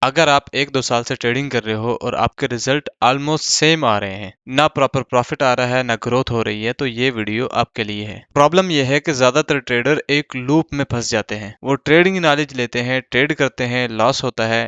अगर आप 1-2 साल से ट्रेडिंग कर रहे हो और आपके रिजल्ट ऑलमोस्ट सेम आ रहे हैं, ना प्रॉपर प्रॉफिट आ रहा है ना ग्रोथ हो रही है, तो ये वीडियो आपके लिए है। प्रॉब्लम ये है कि ज्यादातर ट्रेडर एक लूप में फंस जाते हैं। वो ट्रेडिंग नॉलेज लेते हैं, ट्रेड करते हैं, लॉस होता है,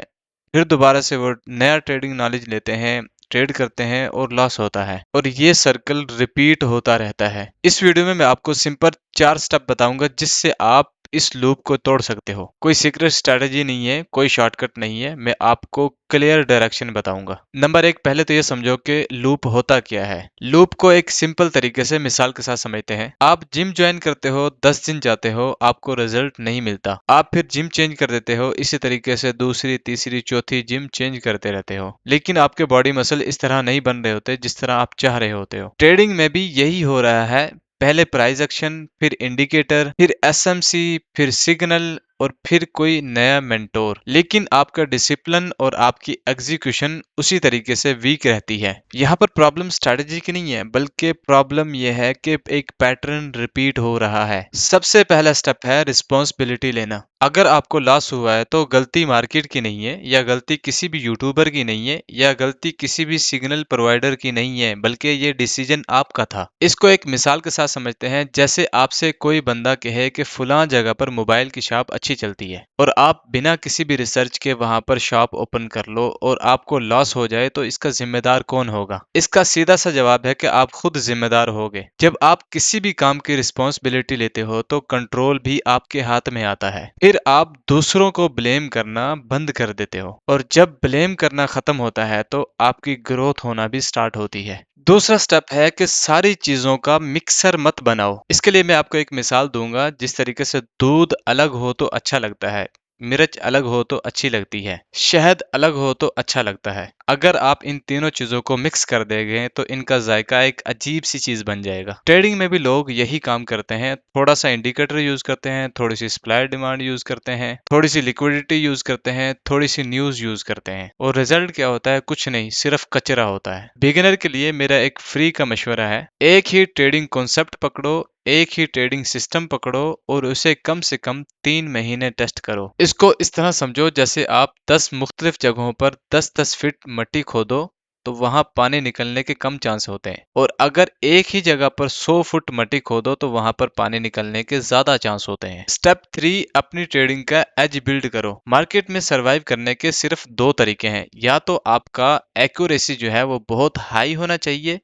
फिर दोबारा से वो नया ट्रेडिंग नॉलेज लेते हैं, ट्रेड करते हैं और लॉस होता है, और ये सर्कल रिपीट होता रहता है। इस वीडियो में मैं आपको सिंपल 4 स्टेप बताऊंगा जिससे आप इस लूप को तोड़ सकते हो। कोई सीक्रेट स्ट्रेटजी नहीं है, कोई शॉर्टकट नहीं है, मैं आपको क्लियर डायरेक्शन बताऊंगा। नंबर 1, पहले तो ये समझो कि लूप होता क्या है। लूप को एक सिंपल तरीके से मिसाल के साथ समझते हैं। आप जिम ज्वाइन करते हो, 10 दिन जाते हो, आपको रिजल्ट नहीं मिलता, आप फिर जिम चेंज कर देते हो, इसी तरीके से दूसरी, तीसरी, चौथी जिम चेंज करते रहते हो, लेकिन आपके बॉडी मसल इस तरह नहीं बन रहे होते जिस तरह आप चाह रहे होते हो। ट्रेडिंग में भी यही हो रहा है। पहले प्राइस एक्शन, फिर इंडिकेटर, फिर एसएमसी, फिर सिग्नल, और फिर कोई नया मेंटोर, लेकिन आपका डिसिप्लिन और आपकी एग्जीक्यूशन उसी तरीके से वीक रहती है। यहाँ पर प्रॉब्लम स्ट्रेटजी की नहीं है, बल्कि प्रॉब्लम यह है कि एक पैटर्न रिपीट हो रहा है। सबसे पहला स्टेप है रिस्पॉन्सिबिलिटी लेना। अगर आपको लॉस हुआ है तो गलती मार्केट की नहीं है, या गलती किसी भी यूट्यूबर की नहीं है, या गलती किसी भी सिग्नल प्रोवाइडर की नहीं है, बल्कि ये डिसीजन आपका था। इसको एक मिसाल के साथ समझते हैं। जैसे आपसे कोई बंदा कहे कि फलां जगह पर मोबाइल की शॉप अच्छी चलती है, और आप बिना किसी भी रिसर्च के वहां पर शॉप ओपन कर लो और आपको लॉस हो जाए, तो इसका जिम्मेदार कौन होगा? इसका सीधा सा जवाब है कि आप खुद जिम्मेदार होगे। जब आप किसी भी काम की रिस्पॉन्सिबिलिटी लेते हो तो कंट्रोल भी आपके हाथ में आता है। फिर आप दूसरों को ब्लेम करना बंद कर देते हो, और जब ब्लेम करना खत्म होता है तो आपकी ग्रोथ होना भी स्टार्ट होती है। दूसरा स्टेप है कि सारी चीजों का मिक्सर मत बनाओ। इसके लिए मैं आपको एक मिसाल दूंगा। जिस तरीके से दूध अलग हो तो अच्छा लगता है, मिर्च अलग हो तो अच्छी लगती है, शहद अलग हो तो अच्छा लगता है, अगर आप इन तीनों चीजों को मिक्स कर देंगे तो इनका जायका एक अजीब सी चीज बन जाएगा। ट्रेडिंग में भी लोग यही काम करते हैं। थोड़ा सा इंडिकेटर यूज करते हैं, थोड़ी सी सप्लाई डिमांड यूज करते हैं, थोड़ी सी लिक्विडिटी यूज करते हैं, थोड़ी सी न्यूज यूज करते हैं, और रिजल्ट क्या होता है? कुछ नहीं, सिर्फ कचरा होता है। बिगिनर के लिए मेरा एक फ्री का मशवरा है। एक ही ट्रेडिंग कॉन्सेप्ट पकड़ो, एक ही ट्रेडिंग सिस्टम पकड़ो, और उसे कम से कम 3 महीने टेस्ट करो। इसको इस तरह समझो जैसे आप 10 मुख्तलिफ जगहों पर 10-10 फीट मिट्टी खोदो, तो वहां पानी निकलने के कम चांस होते हैं, और अगर एक ही जगह पर 100 फुट मिट्टी खोदो तो वहां पर पानी निकलने के ज्यादा चांस होते हैं। स्टेप 3, अपनी ट्रेडिंग का एज बिल्ड करो। मार्केट में सरवाइव करने के सिर्फ 2 तरीके हैं। या तो आपका एक्यूरेसी जो है वो बहुत हाई होना चाहिए,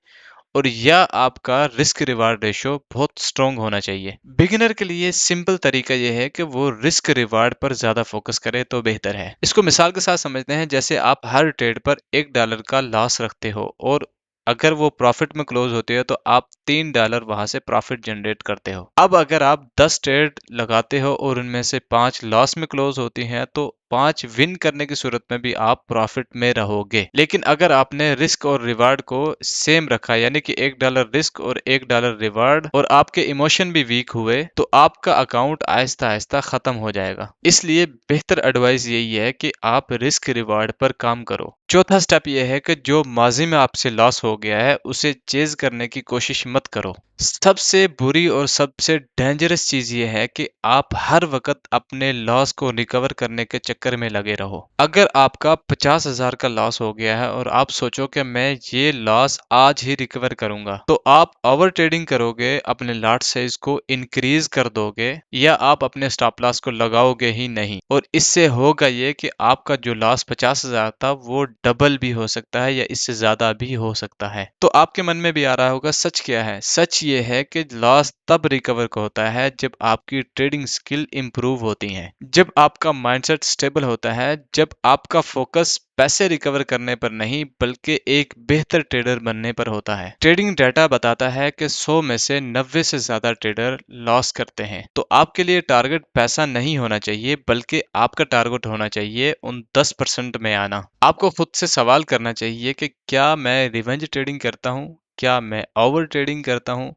और या आपका रिस्क रिवार्ड रेशो बहुत स्ट्रॉन्ग होना चाहिए। बिगिनर के लिए सिंपल तरीका यह है कि वो रिस्क रिवार्ड पर ज्यादा फोकस करे तो बेहतर है। इसको मिसाल के साथ समझते हैं। जैसे आप हर ट्रेड पर $1 का लॉस रखते हो, और अगर वो प्रॉफिट में क्लोज होती है तो आप $3 वहां से प्रॉफिट जनरेट करते हो। अब अगर आप 10 ट्रेड लगाते हो और उनमें से 5 लॉस में क्लोज होती हैं, तो 5 विन करने की सूरत में भी आप प्रॉफिट में रहोगे। लेकिन अगर आपने रिस्क और रिवार्ड को सेम रखा, यानी कि $1 रिस्क और $1 रिवार्ड, और आपके इमोशन भी वीक हुए, तो आपका अकाउंट आहिस्ता आहिस्ता खत्म हो जाएगा। इसलिए बेहतर एडवाइस यही है कि आप रिस्क रिवार्ड पर काम करो। चौथा स्टेप यह है कि जो माजी में आपसे लॉस हो गया है उसे चेज करने की कोशिश मत करो। सबसे बुरी और सबसे डेंजरस चीज ये है कि आप हर वक्त अपने लॉस को रिकवर करने के चक्कर में लगे रहो। अगर आपका 50,000 का लॉस हो गया है और आप सोचो कि मैं ये लॉस आज ही रिकवर करूंगा, तो आप ओवर ट्रेडिंग करोगे, अपने लॉट साइज को इंक्रीज कर दोगे, या आप अपने स्टॉप लॉस को लगाओगे ही नहीं। और इससे होगा ये कि आपका जो लॉस 50,000 था वो डबल भी हो सकता है, या इससे ज्यादा भी हो सकता है। तो आपके मन में भी आ रहा होगा सच क्या है? सच ये है कि लॉस तब रिकवर होता है जब आपकी ट्रेडिंग स्किल इंप्रूव होती है, जब आपका माइंडसेट स्टेबल होता है, जब आपका फोकस पैसे रिकवर करने पर नहीं बल्कि एक बेहतर ट्रेडर बनने पर होता है। ट्रेडिंग डाटा बताता है कि 100 में से 90 से ज्यादा ट्रेडर लॉस करते हैं। तो आपके लिए टारगेट पैसा नहीं होना चाहिए, बल्कि आपका टारगेट होना चाहिए उन 10% में आना। आपको खुद से सवाल करना चाहिए कि क्या मैं रिवेंज ट्रेडिंग करता हूँ, क्या मैं ओवर ट्रेडिंग करता हूँ,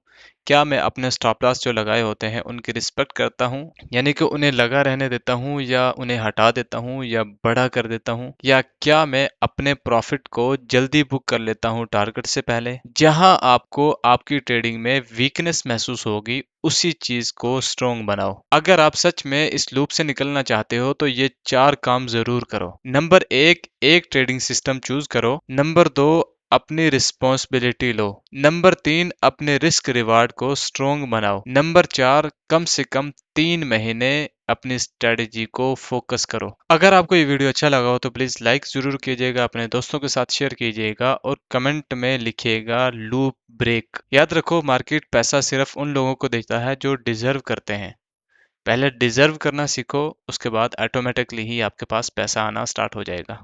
क्या मैं अपने स्टॉप लॉस जो लगाए होते हैं उनकी रिस्पेक्ट करता हूँ, यानी कि उन्हें लगा रहने देता हूँ या उन्हें हटा देता हूँ या बड़ा कर देता हूँ, या क्या मैं अपने प्रॉफिट को जल्दी बुक कर लेता हूँ टारगेट से पहले। जहां आपको आपकी ट्रेडिंग में वीकनेस महसूस होगी उसी चीज को स्ट्रोंग बनाओ। अगर आप सच में इस लूप से निकलना चाहते हो तो ये 4 काम जरूर करो। नंबर 1, एक ट्रेडिंग सिस्टम चूज करो। नंबर 2, अपनी रिस्पॉन्सिबिलिटी लो। नंबर 3, अपने रिस्क रिवार्ड को स्ट्रोंग बनाओ। नंबर 4, कम से कम 3 महीने अपनी स्ट्रेटेजी को फोकस करो। अगर आपको ये वीडियो अच्छा लगा हो तो प्लीज लाइक जरूर कीजिएगा, अपने दोस्तों के साथ शेयर कीजिएगा और कमेंट में लिखिएगा लूप ब्रेक। याद रखो, मार्केट पैसा सिर्फ उन लोगों को देता है जो डिजर्व करते हैं। पहले डिजर्व करना सीखो, उसके बाद ऑटोमेटिकली ही आपके पास पैसा आना स्टार्ट हो जाएगा।